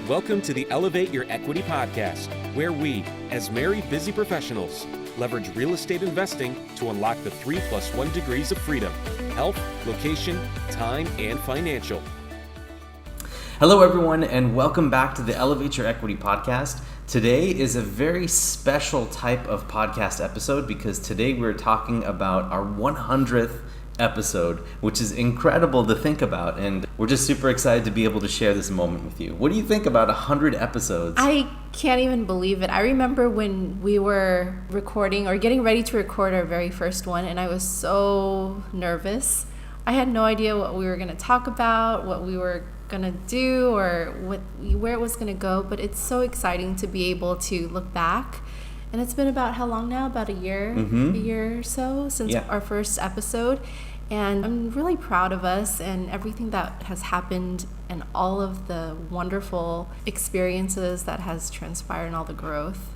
Welcome to the Elevate Your Equity podcast, where we, as married busy professionals, leverage real estate investing to unlock the 3+1 degrees of freedom: health, location, time, and financial. Hello, everyone, and welcome back to the Elevate Your Equity podcast. Today is a very special type of podcast episode because today we're talking about our 100th episode, which is incredible to think about, and we're just super excited to be able to share this moment with you. What do you think about 100 episodes? I can't even believe it. I remember when we were recording or getting ready to record our very first one, and I was so nervous. I had no idea what we were going to talk about, what we were going to do, or where it was going to go, but it's so exciting to be able to look back. And it's been about how long now? About a year or so since our first episode. And I'm really proud of us and everything that has happened and all of the wonderful experiences that has transpired and all the growth.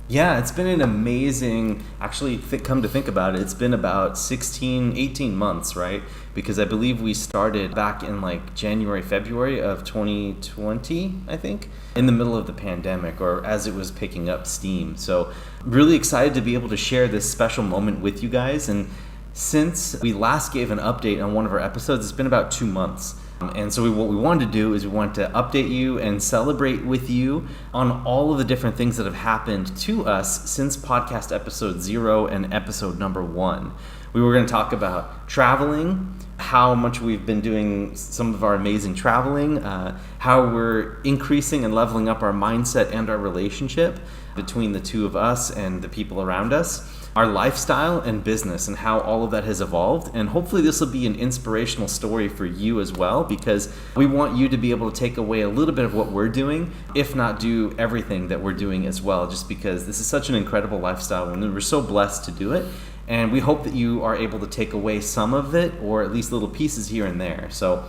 Yeah, it's been an amazing, actually, come to think about it, it's been about 18 months, right? Because I believe we started back in like January, February of 2020, I think, in the middle of the pandemic, or as it was picking up steam. So really excited to be able to share this special moment with you guys. And since we last gave an update on one of our episodes, it's been about 2 months. And so what we wanted to do is we wanted to update you and celebrate with you on all of the different things that have happened to us since podcast episode 0 and episode number 1. We were going to talk about traveling, how much we've been doing some of our amazing traveling, how we're increasing and leveling up our mindset and our relationship between the two of us and the people around us, our lifestyle and business, and how all of that has evolved. And hopefully this will be an inspirational story for you as well, because we want you to be able to take away a little bit of what we're doing, if not do everything that we're doing as well, just because this is such an incredible lifestyle and we're so blessed to do it. And we hope that you are able to take away some of it, or at least little pieces here and there. So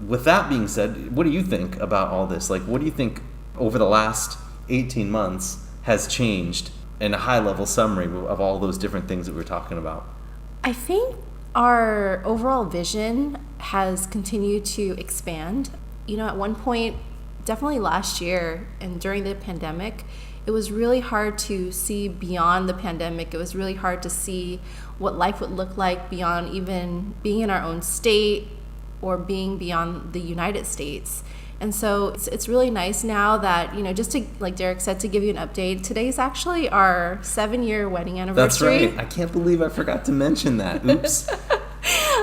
with that being said, what do you think about all this? Like, what do you think over the last 18 months has changed in a high-level summary of all those different things that we're talking about? I think our overall vision has continued to expand. You know, at one point, definitely last year and during the pandemic, it was really hard to see beyond the pandemic. It was really hard to see what life would look like beyond even being in our own state or being beyond the United States. And so it's really nice now that, you know, just to, like Derek said, to give you an update, today's actually our 7-year wedding anniversary. That's right. I can't believe I forgot to mention that. Oops.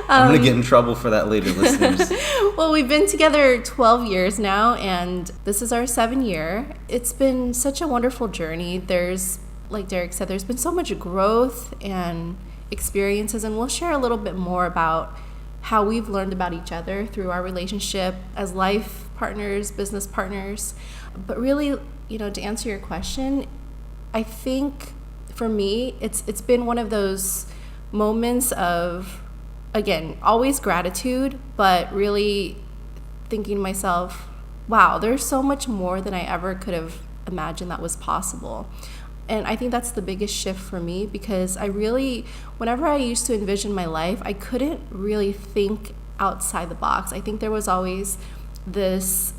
I'm going to get in trouble for that later, listeners. Well, we've been together 12 years now, and this is our 7th year. It's been such a wonderful journey. There's, like Derek said, there's been so much growth and experiences, and we'll share a little bit more about how we've learned about each other through our relationship as life partners, business partners. But really, you know, to answer your question, I think for me, it's been one of those moments of, again, always gratitude, but really thinking to myself, wow, there's so much more than I ever could have imagined that was possible. And I think that's the biggest shift for me, because I really, whenever I used to envision my life, I couldn't really think outside the box. I think there was always these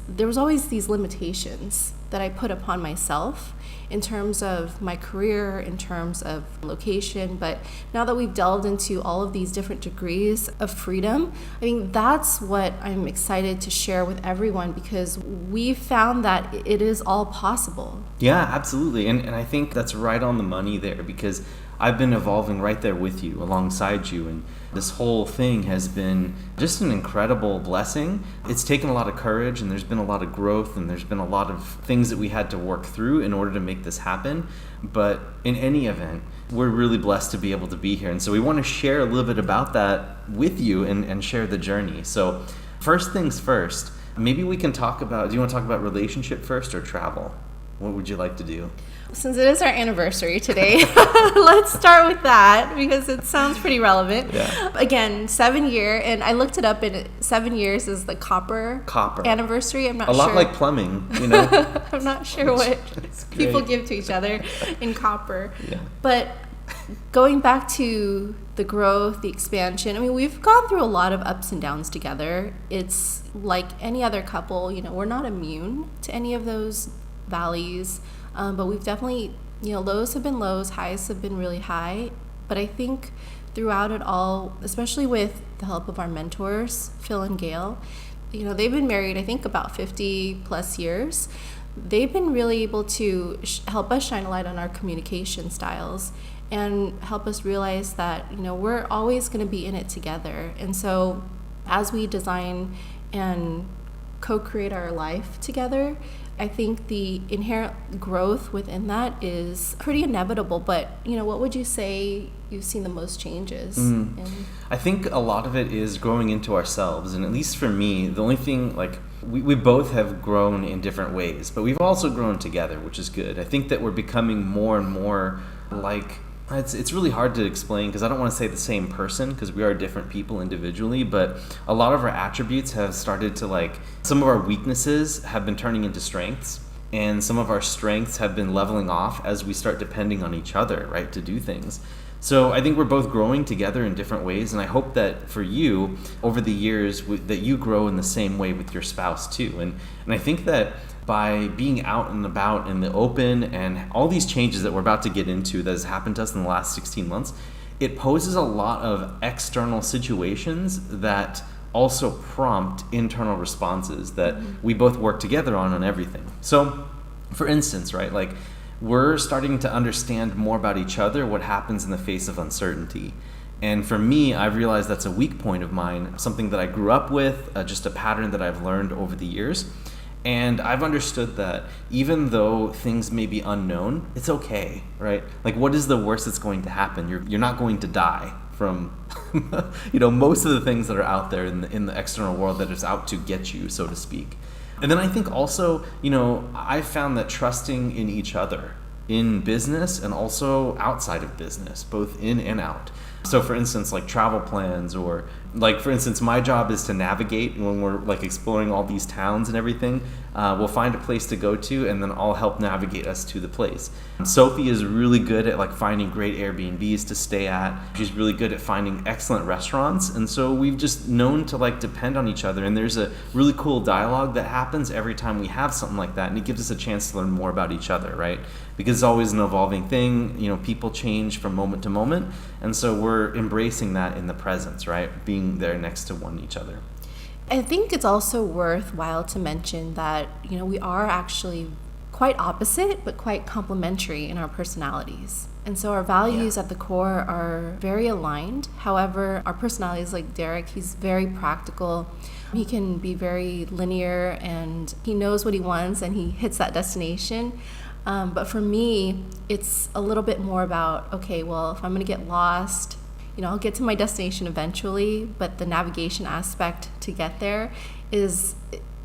limitations that I put upon myself in terms of my career, in terms of location. But now that we've delved into all of these different degrees of freedom, I think that's what I'm excited to share with everyone, because we found that it is all possible. Yeah, absolutely. And I think that's right on the money there, because I've been evolving right there with you, alongside you, and this whole thing has been just an incredible blessing. It's taken a lot of courage, and there's been a lot of growth, and there's been a lot of things that we had to work through in order to make this happen. But in any event, we're really blessed to be able to be here. And so we want to share a little bit about that with you and share the journey. So first things first, maybe we can talk about, do you want to talk about relationship first or travel? What would you like to do? Since it is our anniversary today, let's start with that, because it sounds pretty relevant. Yeah. Again, 7-year, and I looked it up, and 7 years is the copper anniversary. I'm not sure. A lot like plumbing, you know. I'm not sure what people give to each other in copper. Yeah. But going back to the growth, the expansion, I mean, we've gone through a lot of ups and downs together. It's like any other couple, we're not immune to any of those valleys, but we've definitely, lows have been lows, highs have been really high. But I think throughout it all, especially with the help of our mentors, Phil and Gail, they've been married, I think, about 50 plus years. They've been really able to help us shine a light on our communication styles and help us realize that, we're always going to be in it together. And so as we design and co-create our life together, I think the inherent growth within that is pretty inevitable. But, what would you say you've seen the most changes in? I think a lot of it is growing into ourselves. And at least for me, the only thing, we both have grown in different ways, but we've also grown together, which is good. I think that we're becoming more and more it's really hard to explain because I don't want to say the same person because we are different people individually, but a lot of our attributes have started to some of our weaknesses have been turning into strengths, and some of our strengths have been leveling off as we start depending on each other, right, to do things. So I think we're both growing together in different ways, and I hope that for you, over the years, that you grow in the same way with your spouse too. And I think that by being out and about in the open and all these changes that we're about to get into that has happened to us in the last 16 months, it poses a lot of external situations that also prompt internal responses that we both work together on everything. So, for instance, right, we're starting to understand more about each other, what happens in the face of uncertainty. And for me, I've realized that's a weak point of mine, something that I grew up with, just a pattern that I've learned over the years. And I've understood that even though things may be unknown, it's okay, right? What is the worst that's going to happen? You're not going to die from, most of the things that are out there in the external world that is out to get you, so to speak. And then I think also, I've found that trusting in each other in business and also outside of business, both in and out. So for instance, travel plans, or for instance, my job is to navigate when we're exploring all these towns and everything. We'll find a place to go to, and then I'll help navigate us to the place. Sophie is really good at finding great Airbnbs to stay at. She's really good at finding excellent restaurants, and so we've just known to depend on each other. And there's a really cool dialogue that happens every time we have something like that, and it gives us a chance to learn more about each other, right? Because it's always an evolving thing. People change from moment to moment, and so we're embracing that in the presence, right? Being there next to each other. I think it's also worthwhile to mention that, we are actually quite opposite, but quite complementary in our personalities. And so our values at the core are very aligned. However, our personalities, like Derek, he's very practical. He can be very linear, and he knows what he wants, and he hits that destination. But for me, it's a little bit more about, okay, well, if I'm going to get lost, I'll get to my destination eventually, but the navigation aspect to get there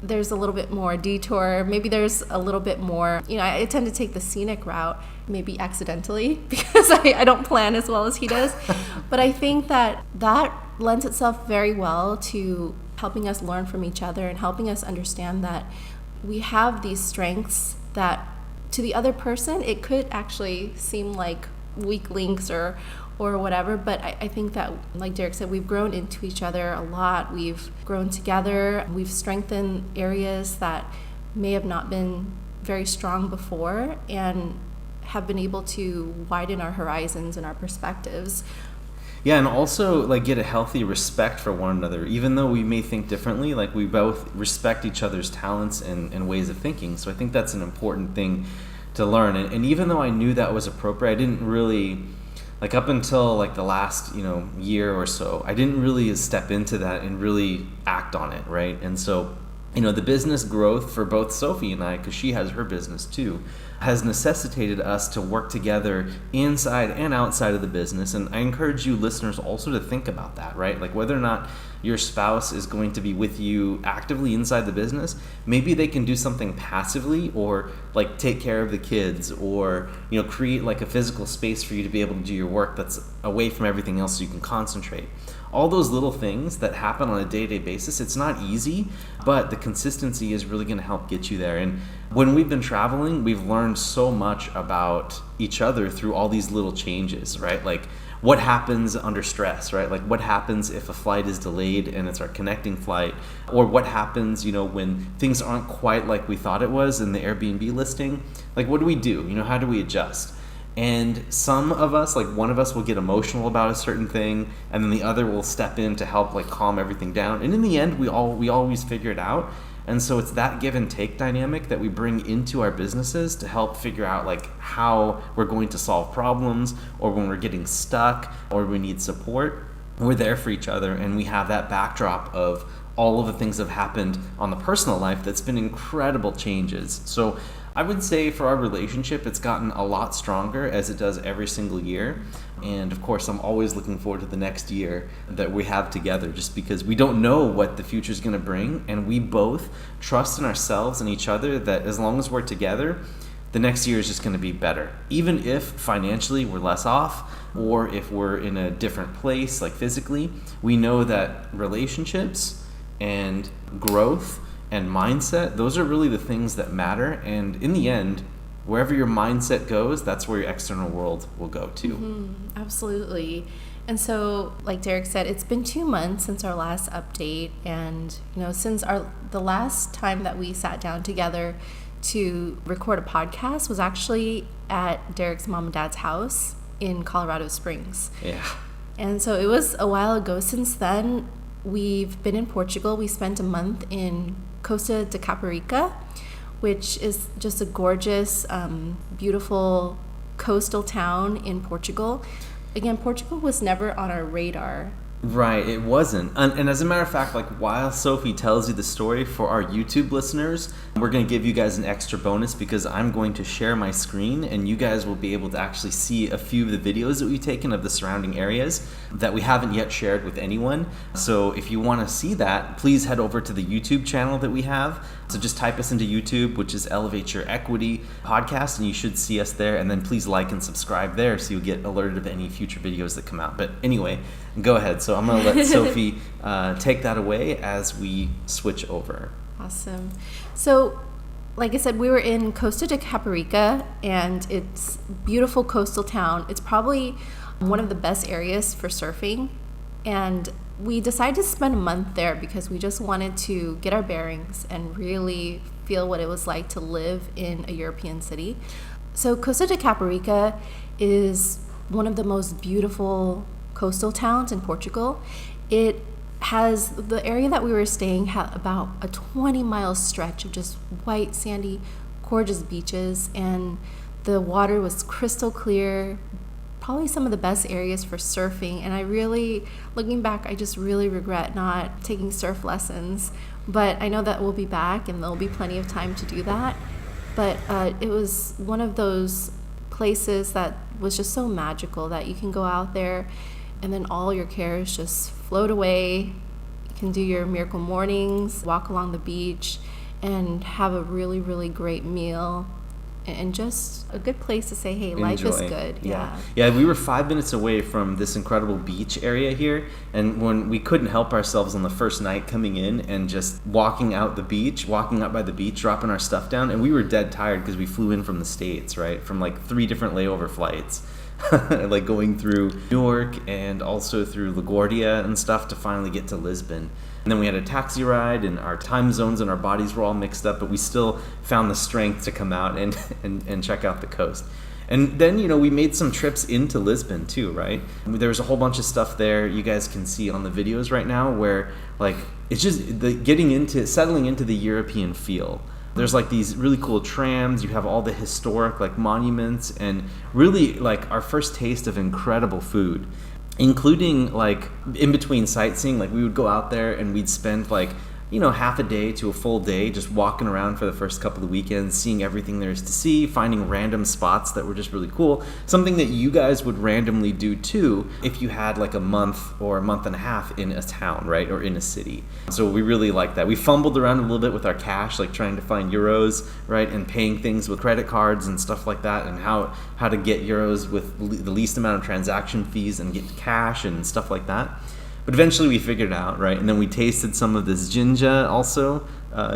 there's a little bit more detour. Maybe there's a little bit more, I tend to take the scenic route, maybe accidentally, because I don't plan as well as he does. But I think that lends itself very well to helping us learn from each other and helping us understand that we have these strengths that to the other person, it could actually seem like weak links or whatever, but I think that, like Derek said, we've grown into each other a lot. We've grown together. We've strengthened areas that may have not been very strong before, and have been able to widen our horizons and our perspectives. Yeah, and also get a healthy respect for one another. Even though we may think differently, we both respect each other's talents and ways of thinking. So I think that's an important thing to learn. And even though I knew that was appropriate, I didn't really, up until the last year or so, I didn't really step into that and really act on it, right? And so the business growth for both Sophie and I, because she has her business too, has necessitated us to work together inside and outside of the business. And I encourage you listeners also to think about that, right? Whether or not your spouse is going to be with you actively inside the business, maybe they can do something passively, or take care of the kids, or create a physical space for you to be able to do your work that's away from everything else so you can concentrate. all those little things that happen on a day-to-day basis. It's not easy, but the consistency is really going to help get you there. And when we've been traveling, we've learned so much about each other through all these little changes, right? Like what happens under stress, right? Like what happens if a flight is delayed and it's our connecting flight, or what happens, when things aren't quite like we thought it was in the Airbnb listing. Like what do we do? How do we adjust? And some of us, like one of us will get emotional about a certain thing, and then the other will step in to help like calm everything down. And in the end, we always figure it out. And so it's that give and take dynamic that we bring into our businesses to help figure out like how we're going to solve problems, or when we're getting stuck or we need support. We're there for each other, and we have that backdrop of all of the things that have happened on the personal life that's been incredible changes. So I would say for our relationship, it's gotten a lot stronger as it does every single year. And of course, I'm always looking forward to the next year that we have together, just because we don't know what the future is going to bring. And we both trust in ourselves and each other that as long as we're together, the next year is just going to be better. Even if financially we're less off, or if we're in a different place, like physically, we know that relationships and growth and mindset, those are really the things that matter. And in the end, wherever your mindset goes, that's where your external world will go too. Mm-hmm. Absolutely. And so, like Derek said, it's been 2 months since our last update. And, since the last time that we sat down together to record a podcast was actually at Derek's mom and dad's house in Colorado Springs. Yeah. And so it was a while ago. Since then, we've been in Portugal. We spent a month in Costa Rica, which is just a gorgeous, beautiful coastal town in Portugal. Again, Portugal was never on our radar. Right, it wasn't. And as a matter of fact, like while Sophie tells you the story, for our YouTube listeners, we're going to give you guys an extra bonus, because I'm going to share my screen and you guys will be able to actually see a few of the videos that we've taken of the surrounding areas that we haven't yet shared with anyone. So if you want to see that, please head over to the YouTube channel that we have. So just type us into YouTube, which is Elevate Your Equity Podcast, and you should see us there. And then please like and subscribe there so you'll get alerted of any future videos that come out. But anyway, go ahead. So I'm going to let Sophie take that away as we switch over. Awesome. So, like I said, we were in Costa Rica, and it's a beautiful coastal town. It's probably one of the best areas for surfing. And we decided to spend a month there because we just wanted to get our bearings and really feel what it was like to live in a European city. So Costa Rica is one of the most beautiful coastal towns in Portugal. It has, the area that we were staying had about a 20-mile stretch of just white, sandy, gorgeous beaches, and the water was crystal clear. Probably some of the best areas for surfing. And I really, looking back, I just really regret not taking surf lessons. But I know that we'll be back and there'll be plenty of time to do that. But it was one of those places that was just so magical that you can go out there and then all your cares just float away. You can do your miracle mornings, walk along the beach, and have a really, really great meal. And just a good place to say, hey, life is good. Yeah, we were 5 minutes away from this incredible beach area here, and when we couldn't help ourselves on the first night coming in and just walking out by the beach, dropping our stuff down, and we were dead tired because we flew in from the States, right, from like 3 different layover flights. Like going through Newark and also through LaGuardia and stuff to finally get to Lisbon. And then we had a taxi ride, and our time zones and our bodies were all mixed up, but we still found the strength to come out and check out the coast. And then, we made some trips into Lisbon too, right? There was a whole bunch of stuff there you guys can see on the videos right now where, like, it's just settling into the European feel. There's like these really cool trams, you have all the historic like monuments, and really like our first taste of incredible food, including like in between sightseeing. Like we would go out there and we'd spend like half a day to a full day just walking around for the first couple of weekends, seeing everything there is to see, finding random spots that were just really cool. Something that you guys would randomly do too if you had like a month or a month and a half in a town, right? Or in a city. So we really like that. We fumbled around a little bit with our cash, like trying to find euros, right? And paying things with credit cards and stuff like that, and how to get euros with the least amount of transaction fees and get cash and stuff like that. But eventually we figured it out, right? And then we tasted some of this ginger also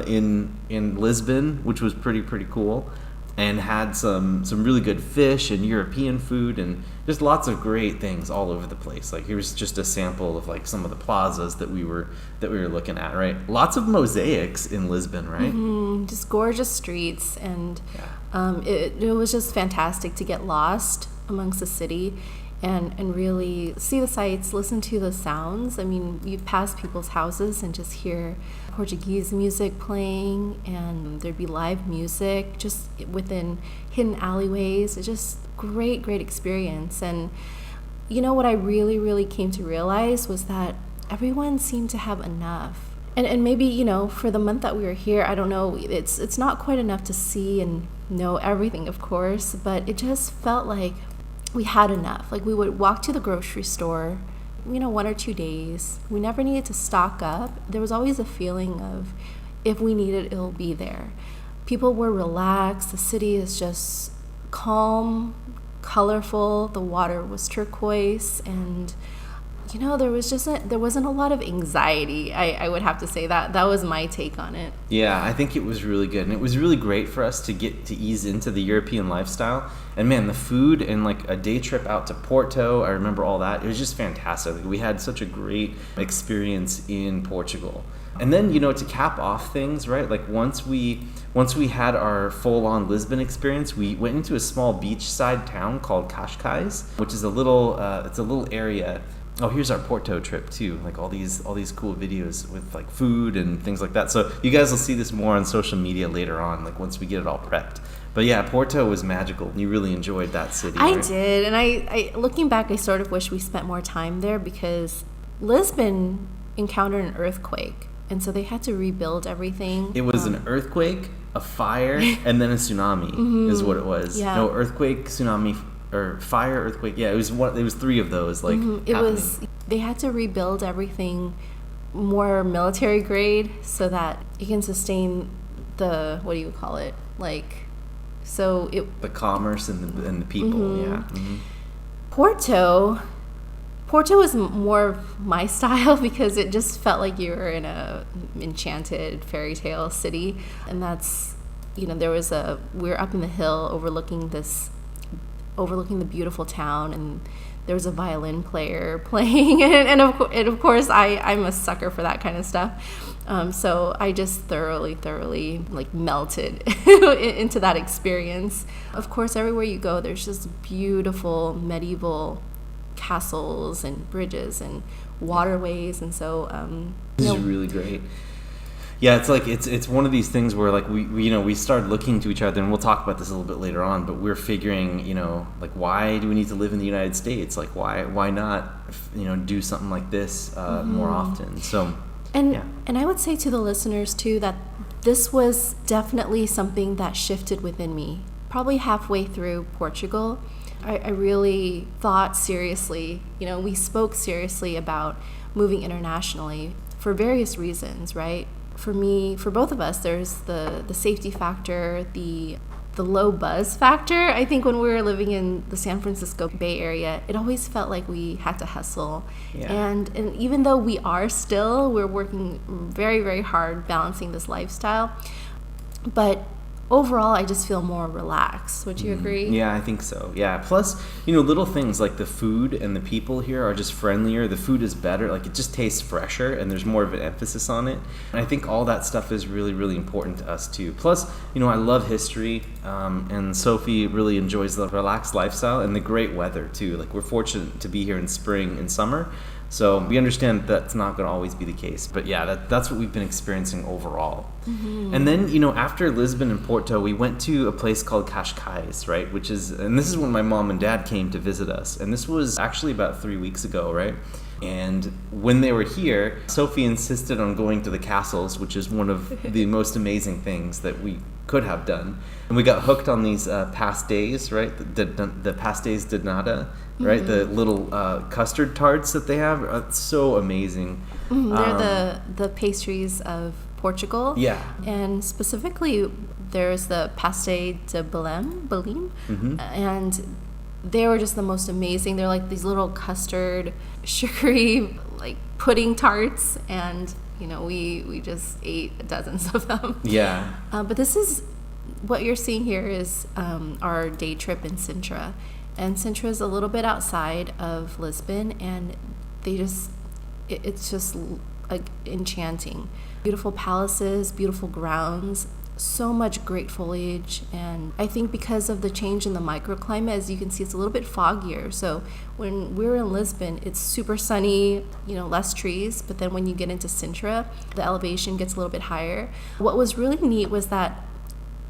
in Lisbon, which was pretty cool, and had some really good fish and European food and just lots of great things all over the place. Like here's just a sample of like some of the plazas that we were looking at, right? Lots of mosaics in Lisbon, right? Just gorgeous streets, and it was just fantastic to get lost amongst the city and really see the sights, listen to the sounds. I mean, you'd pass people's houses and just hear Portuguese music playing, and there'd be live music just within hidden alleyways. It's just great experience. And you know what I really came to realize was that everyone seemed to have enough. And maybe, you know, for the month that we were here, I don't know, it's not quite enough to see and know everything, of course, but it just felt like we had enough. Like we would walk to the grocery store, you know, 1 or 2 days. We never needed to stock up. There was always a feeling of if we need it, it'll be there. People were relaxed. The city is just calm, colorful. The water was turquoise, and you know, there wasn't a lot of anxiety. I would have to say that was my take on it. Yeah, I think it was really good, and it was really great for us to get to ease into the European lifestyle. And man, the food and like a day trip out to Porto, I remember all that. It was just fantastic. Like, we had such a great experience in Portugal. And then, you know, to cap off things, right? Like once we had our full-on Lisbon experience, we went into a small beachside town called Cascais, which is a little area. Oh, here's our Porto trip too. Like all these cool videos with like food and things like that. So you guys will see this more on social media later on, like once we get it all prepped. But yeah, Porto was magical. You really enjoyed that city. I right? did, and I looking back, I sort of wish we spent more time there because Lisbon encountered an earthquake, and so they had to rebuild everything. It was an earthquake, a fire, and then a tsunami is what it was. Yeah. No, earthquake, tsunami, or fire, earthquake. Yeah, it was 3 of those. Like They had to rebuild everything more military grade so that it can sustain the, what do you call it? Like, so it. The commerce and the people. Yeah. Mm-hmm. Porto was more my style because it just felt like you were in a enchanted fairy tale city, and that's, you know, we were up in the hill overlooking the beautiful town, and there was a violin player playing, and of course I'm a sucker for that kind of stuff. So I just thoroughly like melted into that experience. Of course, everywhere you go, there's just beautiful medieval castles and bridges and waterways, and so this is really great. Yeah, it's like it's one of these things where like we started looking to each other, and we'll talk about this a little bit later on, but we're figuring, you know, like why do we need to live in the United States? Like why not, you know, do something like this more often? So and I would say to the listeners too that this was definitely something that shifted within me. Probably halfway through Portugal, I really thought seriously, you know, we spoke seriously about moving internationally for various reasons, right? For me, for both of us, there's the safety factor, the low buzz factor. I think when we were living in the San Francisco Bay Area, it always felt like we had to hustle. Yeah. And even though we're working very hard balancing this lifestyle, but overall, I just feel more relaxed. Would you agree? Yeah, I think so. Yeah. Plus, you know, little things like the food and the people here are just friendlier. The food is better. Like, it just tastes fresher, and there's more of an emphasis on it. And I think all that stuff is really important to us, too. Plus, you know, I love history, and Sophie really enjoys the relaxed lifestyle and the great weather, too. Like, we're fortunate to be here in spring and summer. So we understand that's not going to always be the case. But yeah, that's what we've been experiencing overall. Mm-hmm. And then, you know, after Lisbon and Porto, we went to a place called Cascais, right? And this is when my mom and dad came to visit us. And this was actually about 3 weeks ago, right? And when they were here, Sophie insisted on going to the castles, which is one of the most amazing things that we could have done. And we got hooked on these pastéis, right? The pastéis de nata, right? Mm-hmm. The little custard tarts that they have. It's so amazing. Mm-hmm. They're the pastries of Portugal. Yeah. And specifically, there's the pastéis de Belém, mm-hmm. And they were just the most amazing. They're like these little custard, sugary, like pudding tarts, and we just ate dozens of them. Yeah. But this is what you're seeing here is our day trip in Sintra, and Sintra is a little bit outside of Lisbon, and it's just like enchanting. Beautiful palaces, beautiful grounds, so much great foliage. And I think because of the change in the microclimate, as you can see, it's a little bit foggier. So when we were in Lisbon, it's super sunny, less trees. But then when you get into Sintra, the elevation gets a little bit higher. What was really neat was that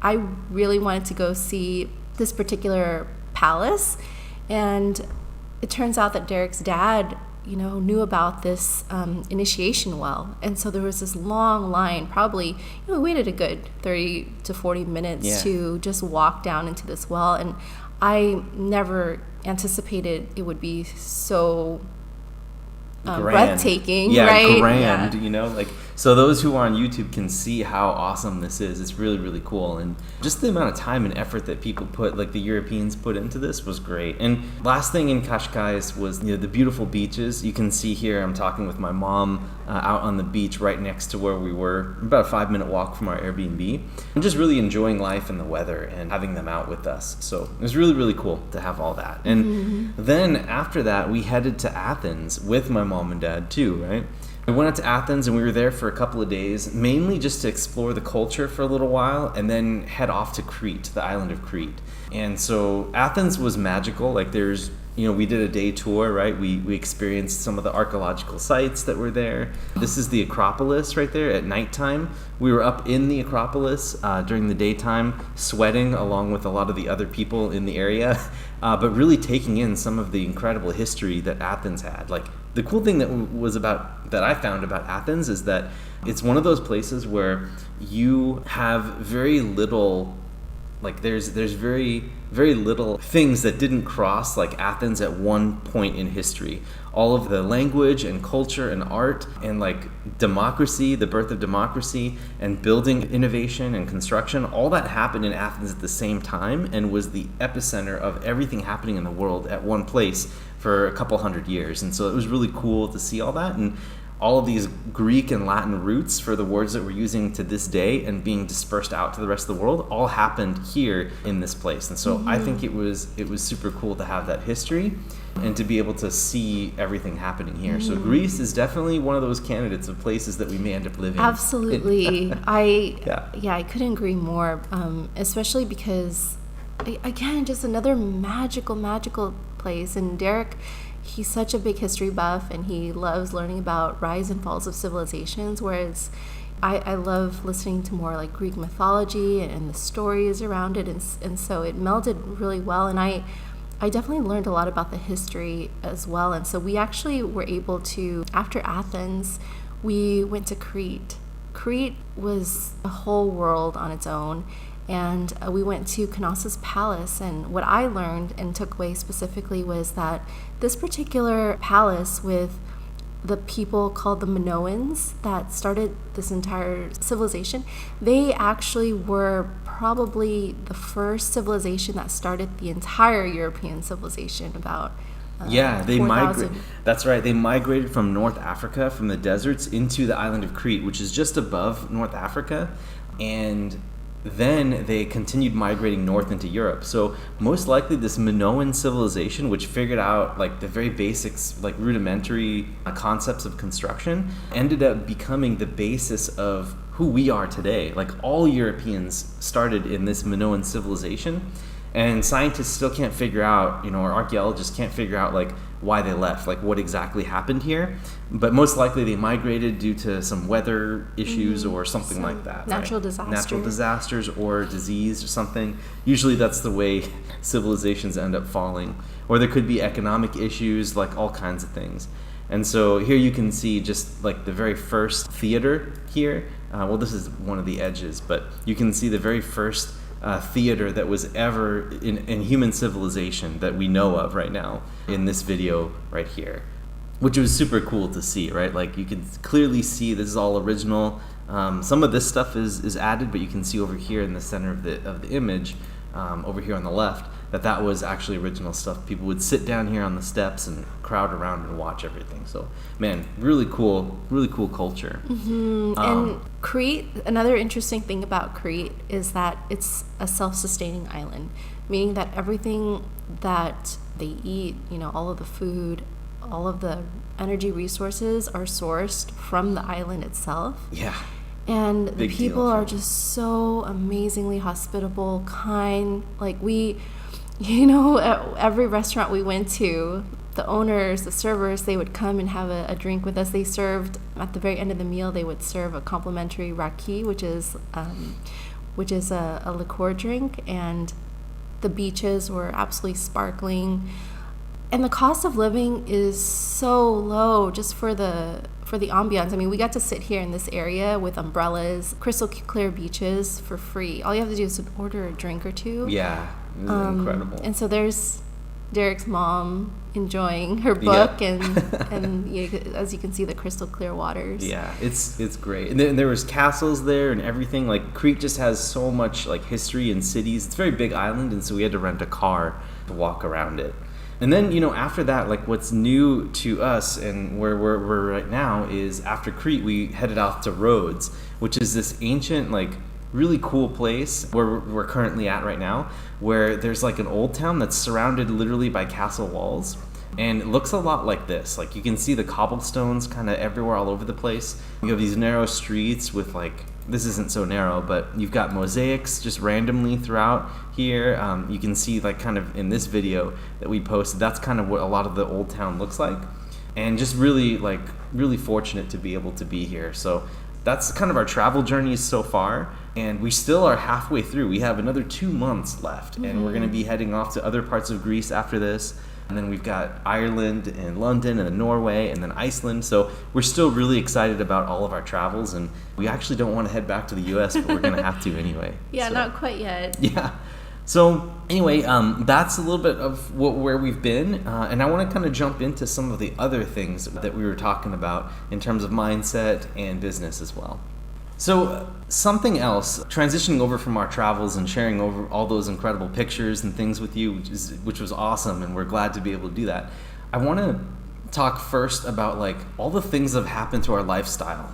I really wanted to go see this particular palace. And it turns out that Derek's dad knew about this initiation well. And so there was this long line, probably, we waited a good 30 to 40 minutes to just walk down into this well. And I never anticipated it would be so breathtaking, right? Grand, so those who are on YouTube can see how awesome this is. It's really, really cool. And just the amount of time and effort that people put, like the Europeans put into this, was great. And last thing in Cascais was the beautiful beaches. You can see here, I'm talking with my mom out on the beach right next to where we were, about a 5-minute walk from our Airbnb. I'm just really enjoying life and the weather and having them out with us. So it was really, really cool to have all that. And then after that, we headed to Athens with my mom and dad too, right? We went out to Athens and we were there for a couple of days, mainly just to explore the culture for a little while and then head off to Crete, the island of Crete. And so Athens was magical. Like there's, we did a day tour, right? We experienced some of the archaeological sites that were there. This is the Acropolis right there at nighttime. We were up in the Acropolis during the daytime, sweating along with a lot of the other people in the area, but really taking in some of the incredible history that Athens had. Like the cool thing that I found about Athens is that it's one of those places where you have very little, like there's very, very little things that didn't cross like Athens at one point in history. All of the language and culture and art and like democracy, the birth of democracy and building innovation and construction, all that happened in Athens at the same time and was the epicenter of everything happening in the world at one place for a couple hundred years. And so it was really cool to see all that, and all of these Greek and Latin roots for the words that we're using to this day and being dispersed out to the rest of the world all happened here in this place. And so I think it was super cool to have that history and to be able to see everything happening here. So Greece is definitely one of those candidates of places that we may end up living. Absolutely. I couldn't agree more, especially because, again, just another magical place. And Derek, he's such a big history buff, and he loves learning about rise and falls of civilizations, whereas I love listening to more like Greek mythology and the stories around it, and so it melded really well. And I definitely learned a lot about the history as well. And so we actually were able to, after Athens, we went to Crete. Crete was a whole world on its own. And we went to Knossos Palace, and what I learned and took away specifically was that this particular palace with the people called the Minoans that started this entire civilization, they actually were probably the first civilization that started the entire European civilization about they migrated. That's right. They migrated from North Africa, from the deserts, into the island of Crete, which is just above North Africa, and then they continued migrating north into Europe. So most likely this Minoan civilization, which figured out like the very basics, like rudimentary concepts of construction, ended up becoming the basis of who we are today. Like all Europeans started in this Minoan civilization, and scientists still can't figure out, or archaeologists can't figure out like why they left, like what exactly happened here. But most likely they migrated due to some weather issues or something like that. Natural disasters or disease or something. Usually that's the way civilizations end up falling. Or there could be economic issues, like all kinds of things. And so here you can see just like the very first theater here. Well, this is one of the edges, but you can see the very first theater that was ever in human civilization that we know of right now in this video right here, which was super cool to see, right? Like you can clearly see this is all original. Some of this stuff is added, but you can see over here in the center of the image, over here on the left, that was actually original stuff. People would sit down here on the steps and crowd around and watch everything. So, man, really cool culture. And Crete, another interesting thing about Crete is that it's a self-sustaining island, meaning that everything that they eat, all of the food, all of the energy resources are sourced from the island itself. Yeah. And the Big people deal. are just so amazingly hospitable, kind. Like at every restaurant we went to, the owners, the servers, they would come and have a drink with us. They served, at the very end of the meal, they would serve a complimentary raki, which is a liqueur drink, and the beaches were absolutely sparkling. And the cost of living is so low just for the ambiance. I mean, we got to sit here in this area with umbrellas, crystal clear beaches for free. All you have to do is order a drink or two. Yeah, it was incredible. And so there's Derek's mom enjoying her book, and as you can see, the crystal clear waters. Yeah, it's great. And there was castles there and everything. Like, Crete just has so much like history and cities. It's a very big island, and so we had to rent a car to walk around it. And then, after that, like, what's new to us and where we're right now is after Crete, we headed off to Rhodes, which is this ancient, like, really cool place where we're currently at right now, where there's like an old town that's surrounded literally by castle walls. And it looks a lot like this. Like, you can see the cobblestones kind of everywhere all over the place. You have these narrow streets with, like, this isn't so narrow, but you've got mosaics just randomly throughout here. You can see, like, kind of in this video that we posted, that's kind of what a lot of the old town looks like. And just really fortunate to be able to be here. So that's kind of our travel journeys so far. And we still are halfway through. We have another 2 months left. And we're going to be heading off to other parts of Greece after this. And then we've got Ireland and London and then Norway and then Iceland. So we're still really excited about all of our travels. And we actually don't want to head back to the U.S., but we're going to have to anyway. Yeah, so, not quite yet. Yeah. So anyway, that's a little bit of where we've been. And I want to kind of jump into some of the other things that we were talking about in terms of mindset and business as well. So something else, transitioning over from our travels and sharing over all those incredible pictures and things with you, which was awesome, and we're glad to be able to do that. I want to talk first about like all the things that have happened to our lifestyle,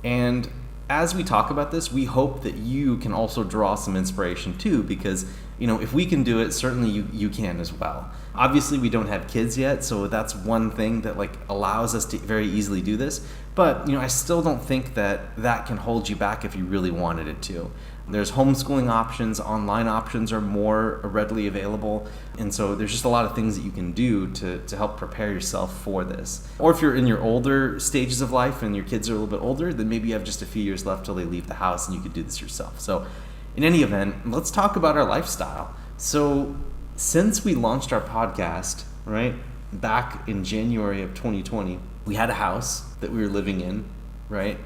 and as we talk about this, we hope that you can also draw some inspiration too, because if we can do it, certainly you can as well. Obviously, we don't have kids yet, so that's one thing that like allows us to very easily do this. But I still don't think that can hold you back if you really wanted it to. There's homeschooling options, online options are more readily available, and so there's just a lot of things that you can do to help prepare yourself for this. Or if you're in your older stages of life and your kids are a little bit older, then maybe you have just a few years left till they leave the house and you could do this yourself. So in any event, let's talk about our lifestyle. So since we launched our podcast, right, back in January of 2020, we had a house that we were living in, right?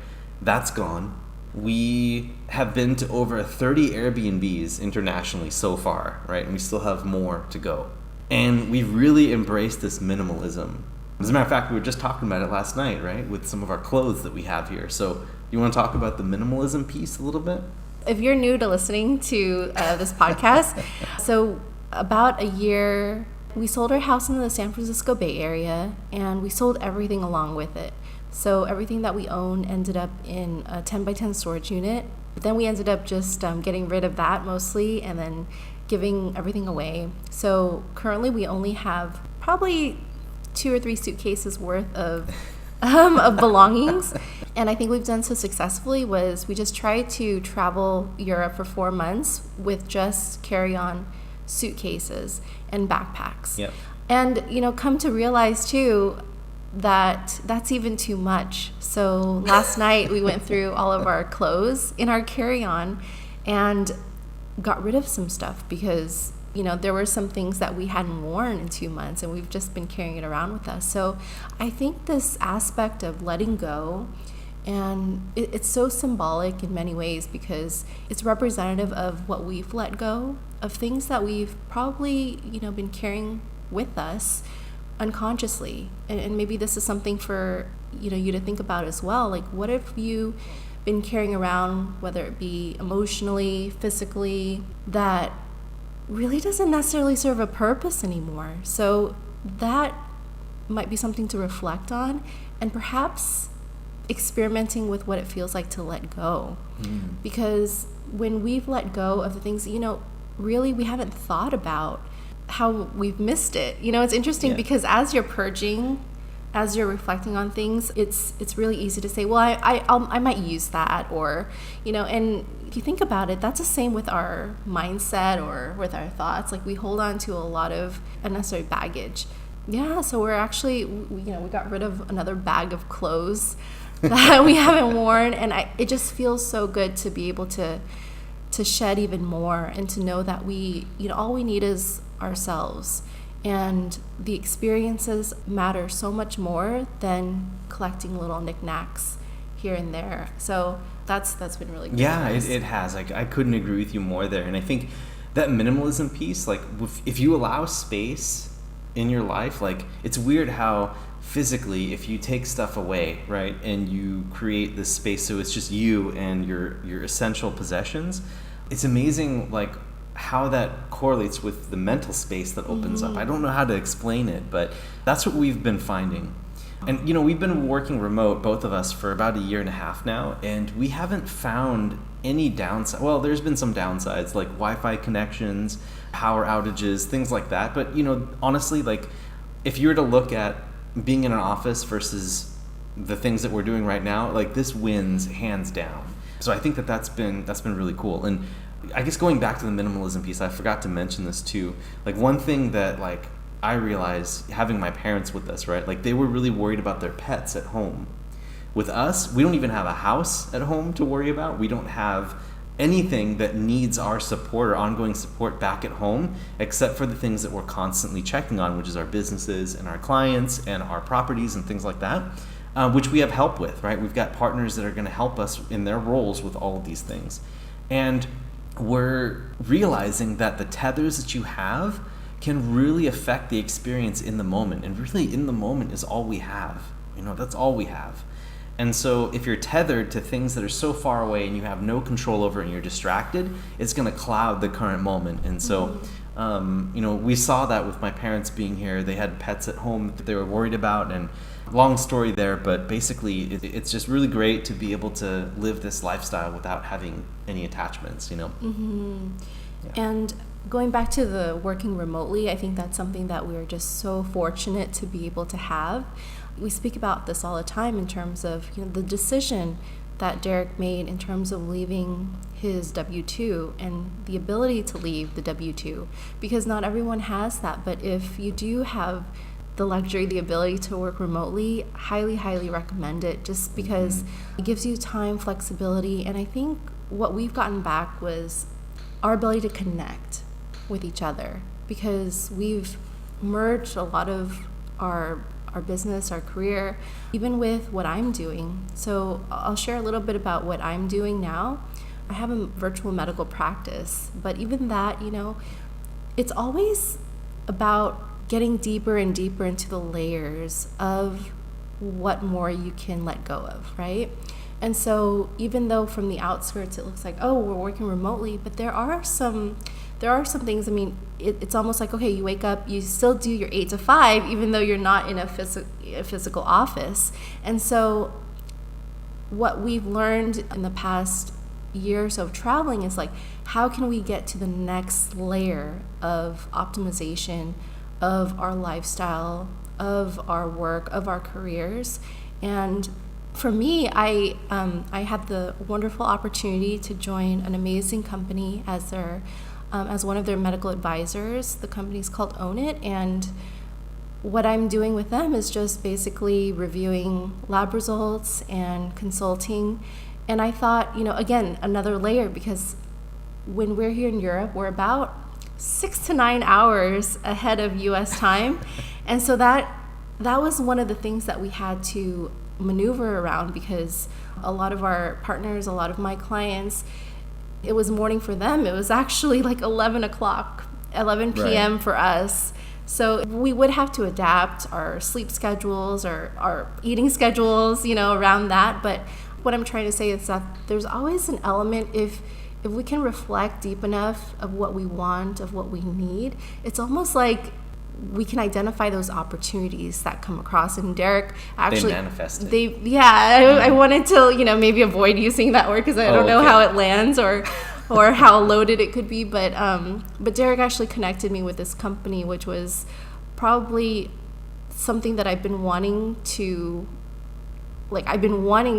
That's gone. We have been to over 30 Airbnbs internationally so far, right? And we still have more to go. And we've really embraced this minimalism. As a matter of fact, we were just talking about it last night, right? With some of our clothes that we have here. So you want to talk about the minimalism piece a little bit? If you're new to listening to this podcast, so about a year, we sold our house in the San Francisco Bay Area, and we sold everything along with it. So everything that we owned ended up in a 10 by 10 storage unit. But then we ended up just getting rid of that mostly and then giving everything away. So currently we only have probably 2 or 3 suitcases worth of belongings. And I think we've done so successfully was we just tried to travel Europe for 4 months with just carry-on suitcases and backpacks. Yep. And come to realize too that that's even too much. So last night we went through all of our clothes in our carry-on and got rid of some stuff because there were some things that we hadn't worn in 2 months and we've just been carrying it around with us. So I think this aspect of letting go, and it's so symbolic in many ways because it's representative of what we've let go of, things that we've probably been carrying with us unconsciously. And maybe this is something for you to think about as well. Like, what have you been carrying around, whether it be emotionally, physically, that really doesn't necessarily serve a purpose anymore. So that might be something to reflect on, and perhaps experimenting with what it feels like to let go. Because when we've let go of the things, really we haven't thought about how we've missed it. It's interesting because as you're purging, as you're reflecting on things, it's really easy to say, well, I might use that, or and if you think about it, that's the same with our mindset or with our thoughts. Like, we hold on to a lot of unnecessary baggage. So we're actually, we got rid of another bag of clothes that we haven't worn, and it just feels so good to be able to shed even more, and to know that we, all we need is ourselves, and the experiences matter so much more than collecting little knickknacks here and there. So that's been really good. Yeah, it has. I couldn't agree with you more there. And I think that minimalism piece, like, if you allow space in your life, like, it's weird how physically, if you take stuff away, right, and you create this space so it's just you and your essential possessions, it's amazing, like, how that correlates with the mental space that opens up. I don't know how to explain it, but that's what we've been finding. And we've been working remote, both of us, for about 1.5 years now, and we haven't found any downside. Well, there's been some downsides, like Wi-Fi connections, power outages, things like that. But honestly, like, if you were to look at being in an office versus the things that we're doing right now, like, this wins hands down. So I think that's been really cool. And I guess going back to the minimalism piece, I forgot to mention this too. Like, one thing that, like, I realized having my parents with us, right? Like, they were really worried about their pets at home. With us, we don't even have a house at home to worry about. We don't have anything that needs our support or ongoing support back at home, except for the things that we're constantly checking on, which is our businesses and our clients and our properties and things like that, which we have help with, right? We've got partners that are going to help us in their roles with all of these things. And we're realizing that the tethers that you have can really affect the experience in the moment. And really, in the moment is all we have. That's all we have. And so if you're tethered to things that are so far away and you have no control over it and you're distracted, it's going to cloud the current moment. And so, we saw that with my parents being here. They had pets at home that they were worried about, and long story there, but basically it's just really great to be able to live this lifestyle without having any attachments, Yeah. And going back to the working remotely, I think that's something that we're just so fortunate to be able to have. We speak about this all the time in terms of the decision that Derek made in terms of leaving his W-2 and the ability to leave the W-2, because not everyone has that. But if you do have the luxury, the ability to work remotely, highly, highly recommend it, just because it gives you time, flexibility. And I think what we've gotten back was our ability to connect with each other, because we've merged a lot of our business, our career, even with what I'm doing. So I'll share a little bit about what I'm doing now. I have a virtual medical practice, but even that, it's always about getting deeper and deeper into the layers of what more you can let go of, right? And so even though from the outskirts it looks like, oh, we're working remotely, but there are some things. I mean, it's almost like, okay, you wake up, you still do your 8 to 5, even though you're not in a physical office. And so what we've learned in the past year or so of traveling is, like, how can we get to the next layer of optimization of our lifestyle, of our work, of our careers. And for me, I had the wonderful opportunity to join an amazing company as one of their medical advisors. The company's called Own It, and what I'm doing with them is just basically reviewing lab results and consulting. And I thought, again, another layer, because when we're here in Europe, we're about 6 to 9 hours ahead of US time. And so that was one of the things that we had to maneuver around, because a lot of our partners, a lot of my clients, it was morning for them. It was actually like 11 p.m. Right. for us. So we would have to adapt our sleep schedules or our eating schedules, around that. But what I'm trying to say is that there's always an element, if we can reflect deep enough of what we want, of what we need, it's almost like we can identify those opportunities that come across. And Derek actually, they manifest it. I wanted to, maybe avoid using that word because I don't know how it lands or how loaded it could be. But Derek actually connected me with this company, which was probably something that I've been wanting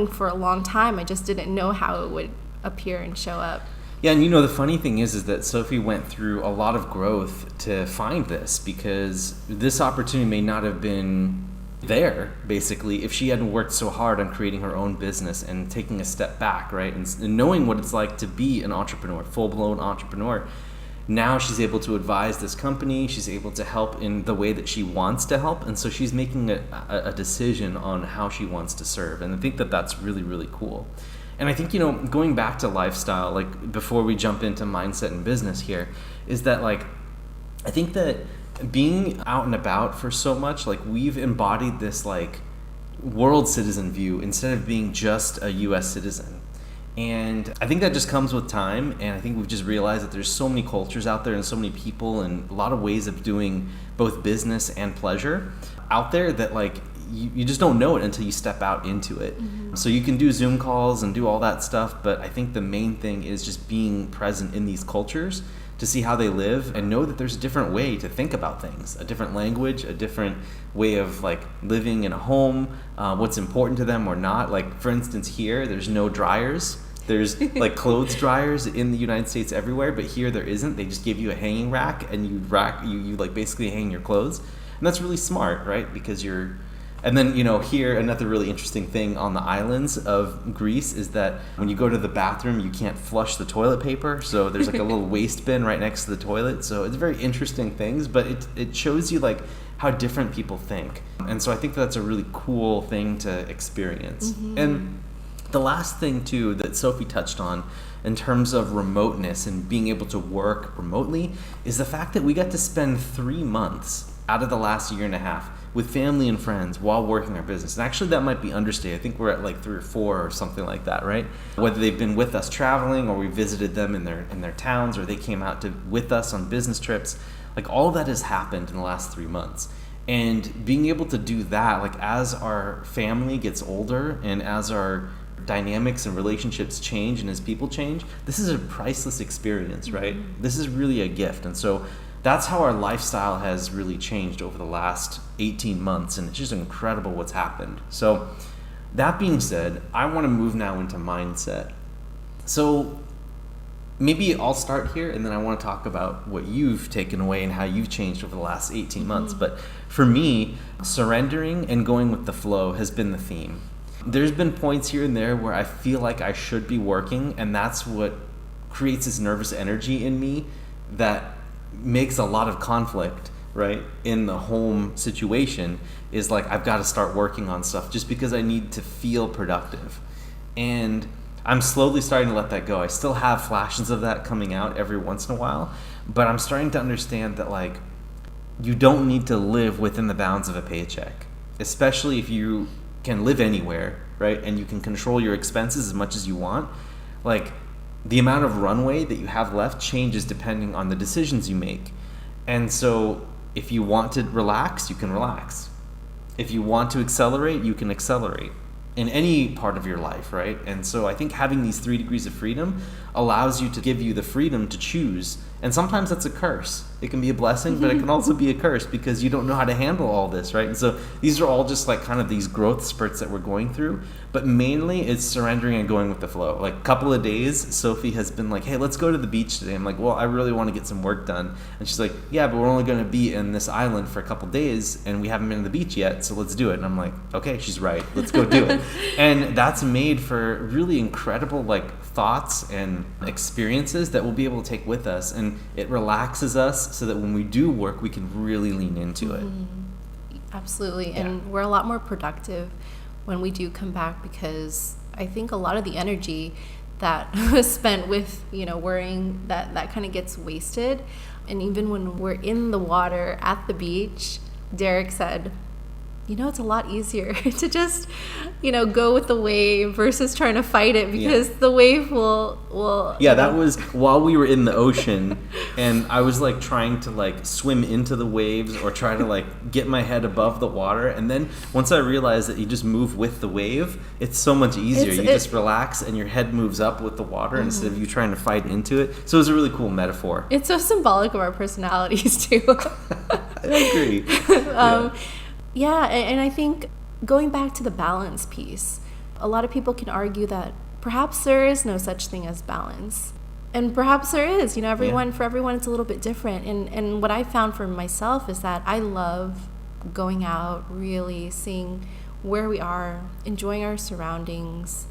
for a long time. I just didn't know how it would appear and show up. Yeah, and the funny thing is that Sophie went through a lot of growth to find this, because this opportunity may not have been there, basically, if she hadn't worked so hard on creating her own business and taking a step back, right? And knowing what it's like to be an entrepreneur, full-blown entrepreneur. Now she's able to advise this company, she's able to help in the way that she wants to help, and so she's making a decision on how she wants to serve. And I think that that's really, really cool. And I think, going back to lifestyle, like before we jump into mindset and business here, is that like, I think that being out and about for so much, like we've embodied this like world citizen view instead of being just a US citizen. And I think that just comes with time. And I think we've just realized that there's so many cultures out there and so many people and a lot of ways of doing both business and pleasure out there that like, you just don't know it until you step out into it. Mm-hmm. So you can do Zoom calls and do all that stuff, but I think the main thing is just being present in these cultures to see how they live and know that there's a different way to think about things, a different language, a different way of like living in a home, what's important to them or not. Like for instance, here, there's no dryers. There's like clothes dryers in the United States everywhere, but here there isn't. They just give you a hanging rack and you like basically hang your clothes. And that's really smart, right? Because and then, here, another really interesting thing on the islands of Greece is that when you go to the bathroom, you can't flush the toilet paper. So there's like a little waste bin right next to the toilet. So it's very interesting things, but it shows you like how different people think. And so I think that's a really cool thing to experience. Mm-hmm. And the last thing too that Sophie touched on in terms of remoteness and being able to work remotely is the fact that we got to spend 3 months out of the last year and a half with family and friends while working our business. And actually that might be understated. I think we're at like 3 or 4 or something like that, right? Whether they've been with us traveling or we visited them in their towns or they came out with us on business trips, like all of that has happened in the last 3 months. And being able to do that, like as our family gets older and as our dynamics and relationships change and as people change, this is a priceless experience, right? Mm-hmm. This is really a gift. And so that's how our lifestyle has really changed over the last 18 months, and it's just incredible what's happened. So that being said, I want to move now into mindset. So maybe I'll start here, and then I want to talk about what you've taken away and how you've changed over the last 18 months. But for me, surrendering and going with the flow has been the theme. There's been points here and there where I feel like I should be working, and that's what creates this nervous energy in me that makes a lot of conflict, right, in the home situation, is like I've got to start working on stuff just because I need to feel productive. And I'm slowly starting to let that go. I still have flashes of that coming out every once in a while, but I'm starting to understand that like you don't need to live within the bounds of a paycheck, especially if you can live anywhere, right, and you can control your expenses as much as you want. Like the amount of runway that you have left changes depending on the decisions you make. And so if you want to relax, you can relax. If you want to accelerate, you can accelerate in any part of your life, right? And so I think having these 3 degrees of freedom allows you to give you the freedom to choose. And sometimes that's a curse. It can be a blessing, but it can also be a curse because you don't know how to handle all this, right? And so these are all just like kind of these growth spurts that we're going through, but mainly it's surrendering and going with the flow. Like a couple of days, Sophie has been like, hey, let's go to the beach today. I'm like, well, I really want to get some work done. And she's like, yeah, but we're only going to be in this island for a couple of days and we haven't been to the beach yet, so let's do it. And I'm like, okay, she's right. Let's go do it. And that's made for really incredible like thoughts and experiences that we'll be able to take with us, and it relaxes us so that when we do work we can really lean into it. Absolutely. Yeah. And we're a lot more productive when we do come back, because I think a lot of the energy that was spent with worrying, that kind of gets wasted. And even when we're in the water at the beach, Derek said, it's a lot easier to just, go with the wave versus trying to fight it, because the wave will. Yeah, that was while we were in the ocean, and I was like trying to like swim into the waves or try to like get my head above the water. And then once I realized that you just move with the wave, it's so much easier. You just relax and your head moves up with the water instead of you trying to fight into it. So it was a really cool metaphor. It's so symbolic of our personalities too. I agree. Yeah, and I think going back to the balance piece, a lot of people can argue that perhaps there is no such thing as balance. And perhaps there is. For everyone it's a little bit different. And what I found for myself is that I love going out, really seeing where we are, enjoying our surroundings.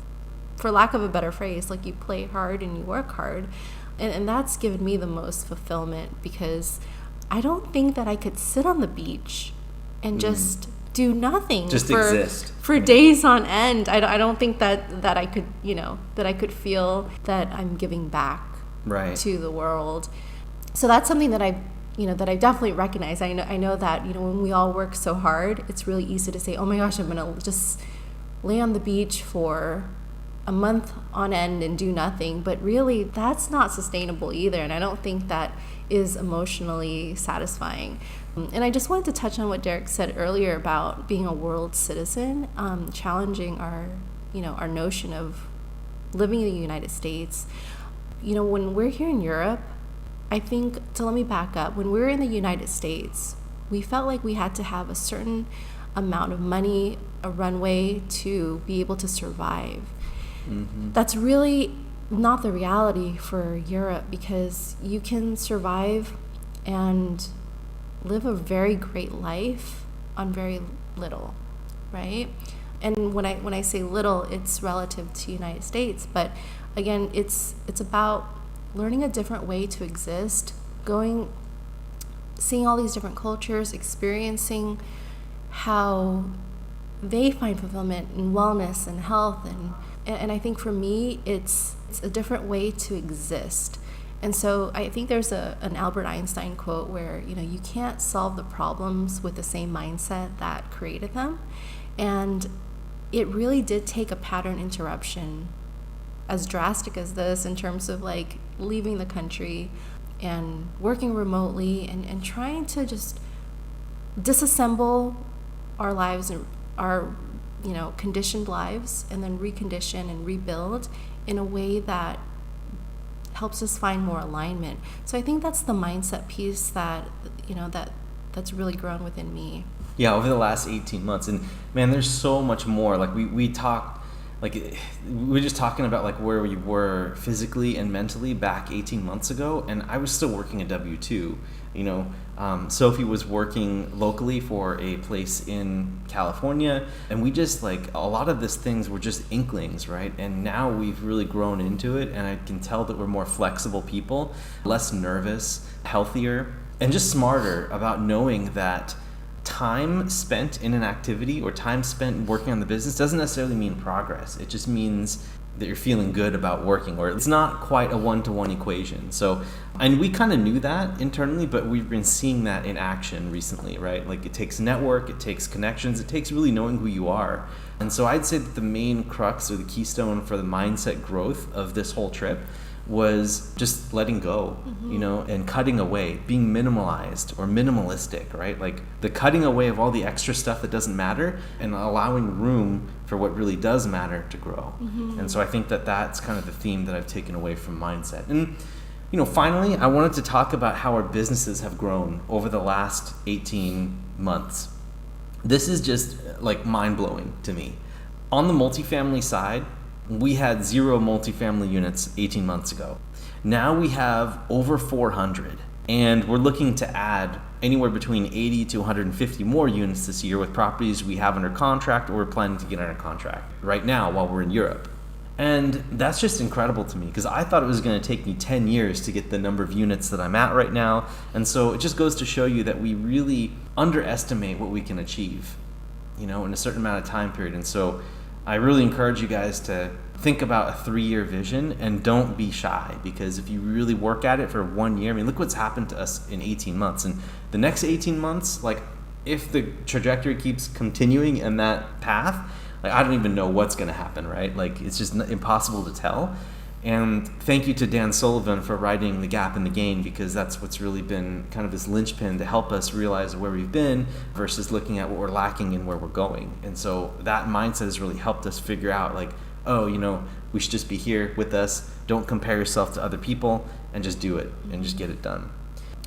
For lack of a better phrase, like you play hard and you work hard. And that's given me the most fulfillment, because I don't think that I could sit on the beach and just do nothing, just for exist for days on end. I don't think that I could, that I could feel that I'm giving back to the world. So that's something that I definitely recognize. I know that when we all work so hard, it's really easy to say, oh my gosh, I'm gonna just lay on the beach for a month on end and do nothing. But really, that's not sustainable either, and I don't think that is emotionally satisfying. And I just wanted to touch on what Derek said earlier about being a world citizen, challenging our notion of living in the United States. When we're here in Europe, I think, so let me back up. When we were in the United States, we felt like we had to have a certain amount of money, a runway to be able to survive. Mm-hmm. That's really not the reality for Europe, because you can survive and live a very great life on very little, right? And when I say little, it's relative to United States, but again, it's about learning a different way to exist, seeing all these different cultures, experiencing how they find fulfillment and wellness and health, and I think for me, it's a different way to exist. And so I think there's an Albert Einstein quote where, you can't solve the problems with the same mindset that created them. And it really did take a pattern interruption as drastic as this, in terms of like leaving the country and working remotely and trying to just disassemble our lives and our conditioned lives, and then recondition and rebuild in a way that helps us find more alignment. So I think that's the mindset piece that that's really grown within me. Yeah, over the last 18 months. And man, there's so much more. Like we talked, like we were just talking about like where we were physically and mentally back 18 months ago, and I was still working a W-2. Sophie was working locally for a place in California, and we just like a lot of these things were just inklings, right? And now we've really grown into it, and I can tell that we're more flexible people, less nervous, healthier, and just smarter about knowing that time spent in an activity or time spent working on the business doesn't necessarily mean progress. It just means that you're feeling good about working, or it's not quite a one-to-one equation. So, and we kind of knew that internally, but we've been seeing that in action recently, right? Like it takes network, it takes connections, it takes really knowing who you are. And so I'd say that the main crux or the keystone for the mindset growth of this whole trip was just letting go, and cutting away, being minimalized or minimalistic, right? Like the cutting away of all the extra stuff that doesn't matter and allowing room for what really does matter to grow. And so I think that that's kind of the theme that I've taken away from mindset. And, finally, I wanted to talk about how our businesses have grown over the last 18 months. This is just like mind-blowing to me. On the multifamily side, we had 0 multifamily units 18 months ago. Now we have over 400, and we're looking to add anywhere between 80 to 150 more units this year with properties we have under contract or we're planning to get under contract right now while we're in Europe. And that's just incredible to me, because I thought it was going to take me 10 years to get the number of units that I'm at right now. And so it just goes to show you that we really underestimate what we can achieve, in a certain amount of time period. And so I really encourage you guys to think about a 3-year vision and don't be shy, because if you really work at it for 1 year, look what's happened to us in 18 months. And the next 18 months, like if the trajectory keeps continuing in that path, like I don't even know what's going to happen, right? Like it's just impossible to tell. And thank you to Dan Sullivan for writing The Gap and the Gain, because that's what's really been kind of this linchpin to help us realize where we've been versus looking at what we're lacking and where we're going. And so that mindset has really helped us figure out like, oh, we should just be here with us. Don't compare yourself to other people and just do it and just get it done.